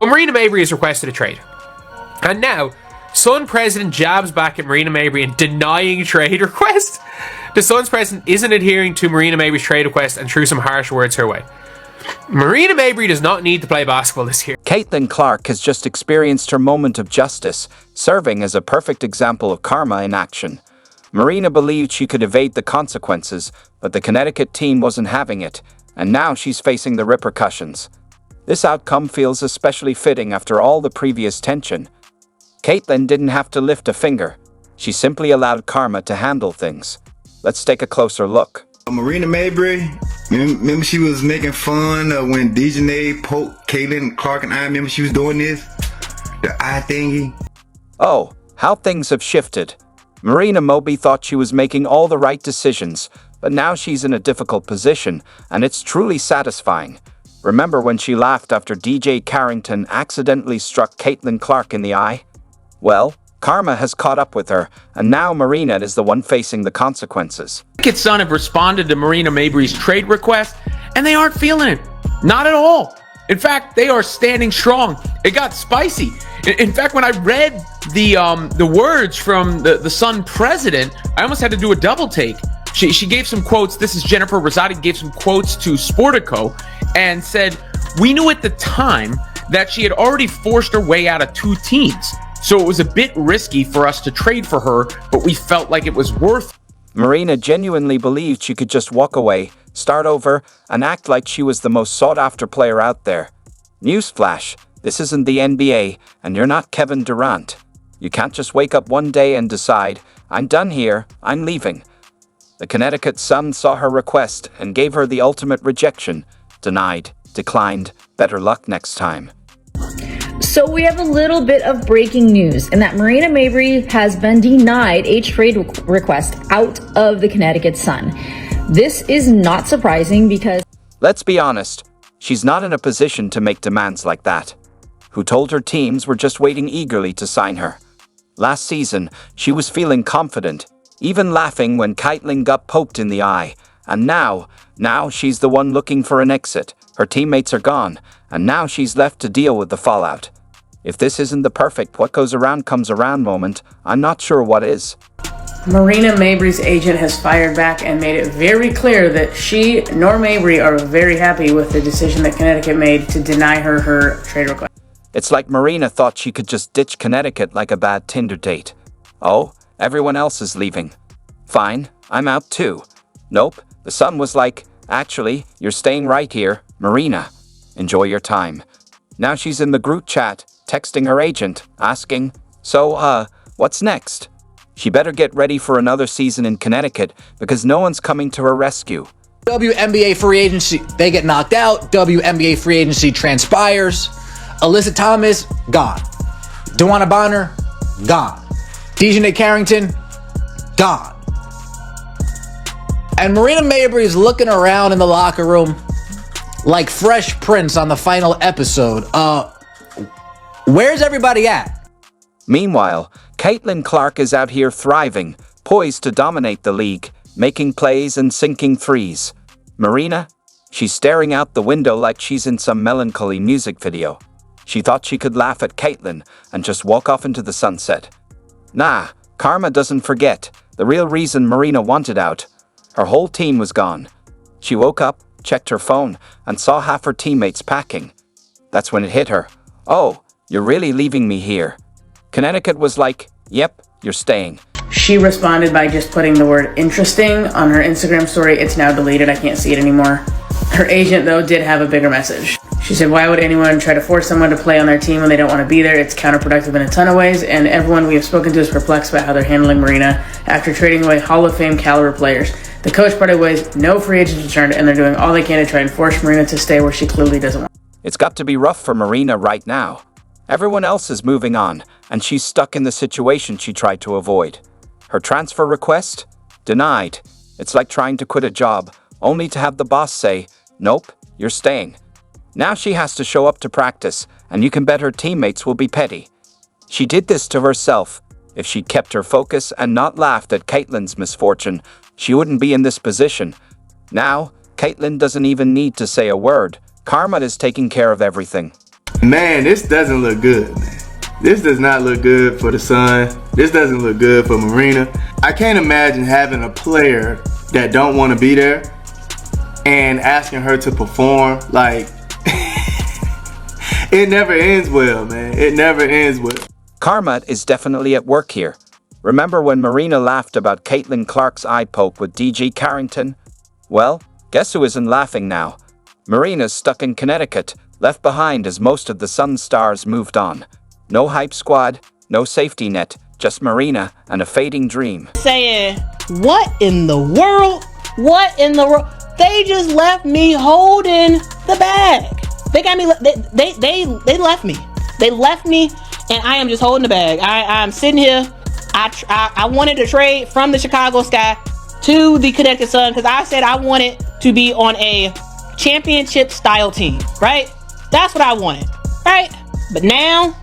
Well, Marina Mabrey has requested a trade. And now, Sun president jabs back at Marina Mabrey in denying trade request. The Suns president isn't adhering to Marina Mabrey's trade request and threw some harsh words her way. Marina Mabrey does not need to play basketball this year. Caitlin Clark has just experienced her moment of justice, serving as a perfect example of karma in action. Marina believed she could evade the consequences, but the Connecticut team wasn't having it, and now she's facing the repercussions. This outcome feels especially fitting after all the previous tension. Caitlin didn't have to lift a finger. She simply allowed karma to handle things. Let's take a closer look. Marina Mabrey, remember she was making fun when Dejanay poked Caitlin Clark and I. Remember she was doing this? The eye thingy. Oh, how things have shifted. Marina Mabrey thought she was making all the right decisions, but now she's in a difficult position, and it's truly satisfying. Remember when she laughed after DJ Carrington accidentally struck Caitlin Clark in the eye? Well, karma has caught up with her, and now Marina is the one facing the consequences. Connecticut Sun have responded to Marina Mabrey's trade request, and they aren't feeling it. Not at all. In fact, they are standing strong. It got spicy. In fact, when I read the words from the Sun president, I almost had to do a double take. She gave some quotes. This is Jennifer Rosati, gave some quotes to Sportico and said, "We knew at the time that she had already forced her way out of 2 teams. So it was a bit risky for us to trade for her, but we felt like it was worth it." Marina genuinely believed she could just walk away, start over, and act like she was the most sought-after player out there. Newsflash, this isn't the NBA, and you're not Kevin Durant. You can't just wake up one day and decide, "I'm done here, I'm leaving." The Connecticut Sun saw her request and gave her the ultimate rejection. Denied, declined, better luck next time. So we have a little bit of breaking news, and that Marina Mabrey has been denied a trade request out of the Connecticut Sun. This is not surprising because... Let's be honest, she's not in a position to make demands like that. Who told her teams were just waiting eagerly to sign her? Last season, she was feeling confident, even laughing when Caitlin got poked in the eye. And now she's the one looking for an exit. Her teammates are gone, and now she's left to deal with the fallout. If this isn't the perfect what goes around comes around moment, I'm not sure what is. Marina Mabrey's agent has fired back and made it very clear that she nor Mabrey are very happy with the decision that Connecticut made to deny her trade request. It's like Marina thought she could just ditch Connecticut like a bad Tinder date. Oh, everyone else is leaving. Fine, I'm out too. Nope, the Sun was like, actually, you're staying right here, Marina. Enjoy your time. Now she's in the group chat, texting her agent, asking, so, what's next? She better get ready for another season in Connecticut because no one's coming to her rescue. WNBA free agency, they get knocked out. WNBA free agency transpires. Alyssa Thomas, gone. DeWanna Bonner, gone. Dejanay Carrington, gone. And Marina Mabrey is looking around in the locker room like Fresh Prince on the final episode. Where's everybody at? Meanwhile, Caitlin Clark is out here thriving, poised to dominate the league, making plays and sinking threes. Marina? She's staring out the window like she's in some melancholy music video. She thought she could laugh at Caitlin and just walk off into the sunset. Nah, karma doesn't forget. The real reason Marina wanted out. Her whole team was gone. She woke up, checked her phone, and saw half her teammates packing. That's when it hit her. Oh, you're really leaving me here. Connecticut was like, yep, you're staying. She responded by just putting the word interesting on her Instagram story. It's now deleted. I can't see it anymore. Her agent, though, did have a bigger message. She said, why would anyone try to force someone to play on their team when they don't want to be there? It's counterproductive in a ton of ways, and everyone we have spoken to is perplexed about how they're handling Marina after trading away Hall of Fame caliber players. The coach parted ways, no free agents returned, and they're doing all they can to try and force Marina to stay where she clearly doesn't want. It's got to be rough for Marina right now. Everyone else is moving on, and she's stuck in the situation she tried to avoid. Her transfer request? Denied. It's like trying to quit a job, only to have the boss say, nope, you're staying. Now she has to show up to practice, and you can bet her teammates will be petty. She did this to herself. If she kept her focus and not laughed at Caitlin's misfortune, she wouldn't be in this position. Now, Caitlin doesn't even need to say a word. Karma is taking care of everything. Man, this doesn't look good, man. This does not look good for the Sun. This doesn't look good for Marina. I can't imagine having a player that don't want to be there and asking her to perform. Like, it never ends well, man. It never ends well. Karma is definitely at work here. Remember when Marina laughed about Caitlin Clark's eye poke with DG Carrington? Well, guess who isn't laughing now? Marina's stuck in Connecticut, left behind as most of the Sun stars moved on. No hype squad, no safety net, just Marina and a fading dream. Saying, what in the world? What in the world? They just left me holding the bag. They got me, they left me. They left me and I am just holding the bag. I'm sitting here. I wanted to trade from the Chicago Sky to the Connecticut Sun because I said I wanted to be on a championship style team, right? That's what I wanted, right? But now,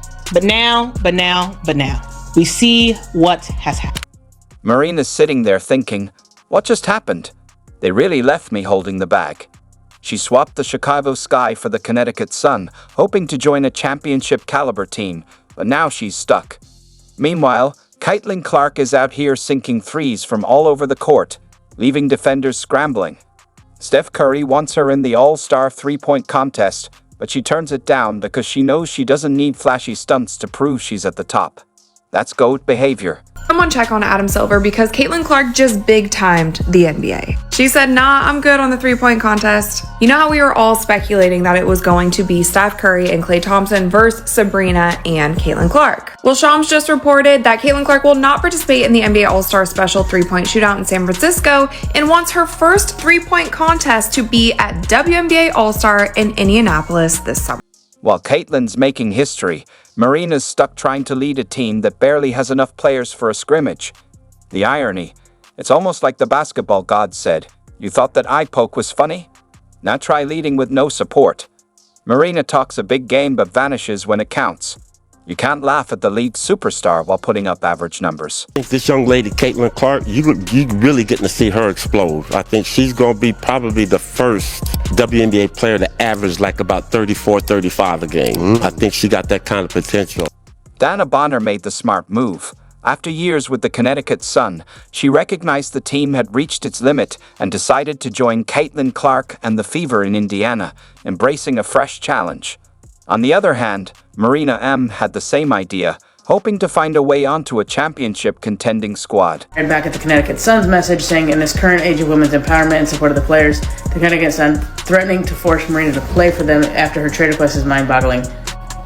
we see what has happened. Marina's sitting there thinking, what just happened? They really left me holding the bag. She swapped the Chicago Sky for the Connecticut Sun, hoping to join a championship caliber team, but now she's stuck. Meanwhile, Caitlin Clark is out here sinking threes from all over the court, leaving defenders scrambling. Steph Curry wants her in the All-Star three-point contest, but she turns it down because she knows she doesn't need flashy stunts to prove she's at the top. That's GOAT behavior. Someone check on Adam Silver because Caitlin Clark just big-timed the NBA. She said, nah, I'm good on the three-point contest. You know how we were all speculating that it was going to be Steph Curry and Klay Thompson versus Sabrina and Caitlin Clark? Well, Shams just reported that Caitlin Clark will not participate in the NBA All-Star Special three-point shootout in San Francisco and wants her first three-point contest to be at WNBA All-Star in Indianapolis this summer. While Caitlin's making history, Marina's stuck trying to lead a team that barely has enough players for a scrimmage. The irony, it's almost like the basketball gods said, you thought that eye poke was funny? Now try leading with no support. Marina talks a big game but vanishes when it counts. You can't laugh at the league's superstar while putting up average numbers. I think this young lady, Caitlin Clark, you really getting to see her explode. I think she's going to be probably the first WNBA player to average like about 34, 35 a game. I think she got that kind of potential. Dana Bonner made the smart move. After years with the Connecticut Sun, she recognized the team had reached its limit and decided to join Caitlin Clark and the Fever in Indiana, embracing a fresh challenge. On the other hand, Marina M. had the same idea, hoping to find a way onto a championship contending squad. And back at the Connecticut Sun's message saying, in this current age of women's empowerment and support of the players, the Connecticut Sun threatening to force Marina to play for them after her trade request is mind-boggling.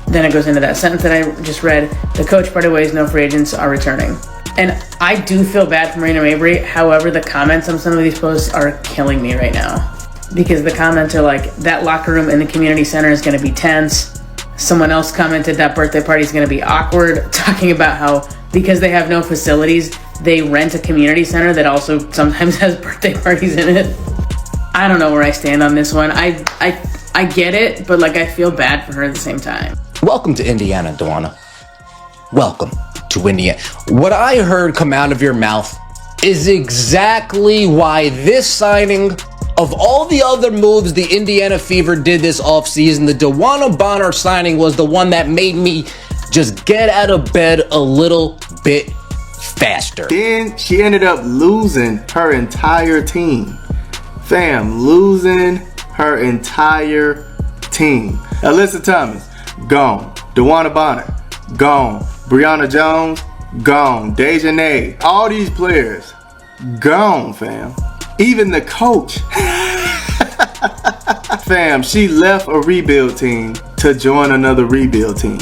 Then it goes into that sentence that I just read, the coach parted ways, no free agents are returning. And I do feel bad for Marina Mabrey, however, the comments on some of these posts are killing me right now. Because the comments are like, that locker room in the community center is going to be tense. Someone else commented that birthday party is going to be awkward, talking about how because they have no facilities, they rent a community center that also sometimes has birthday parties in it. I don't know where I stand on this one. I get it, but like I feel bad for her at the same time. Welcome to Indiana, Dawana. Welcome to Indiana. What I heard come out of your mouth is exactly why this signing, of all the other moves the Indiana Fever did this offseason, the Dawana Bonner signing was the one that made me just get out of bed a little bit faster. Then she ended up losing her entire team. Fam, losing her entire team. Alyssa Thomas, gone. Dawana Bonner, gone. Brianna Jones, gone. Dejanay, all these players, gone, fam. Even the coach. Fam, she left a rebuild team to join another rebuild team.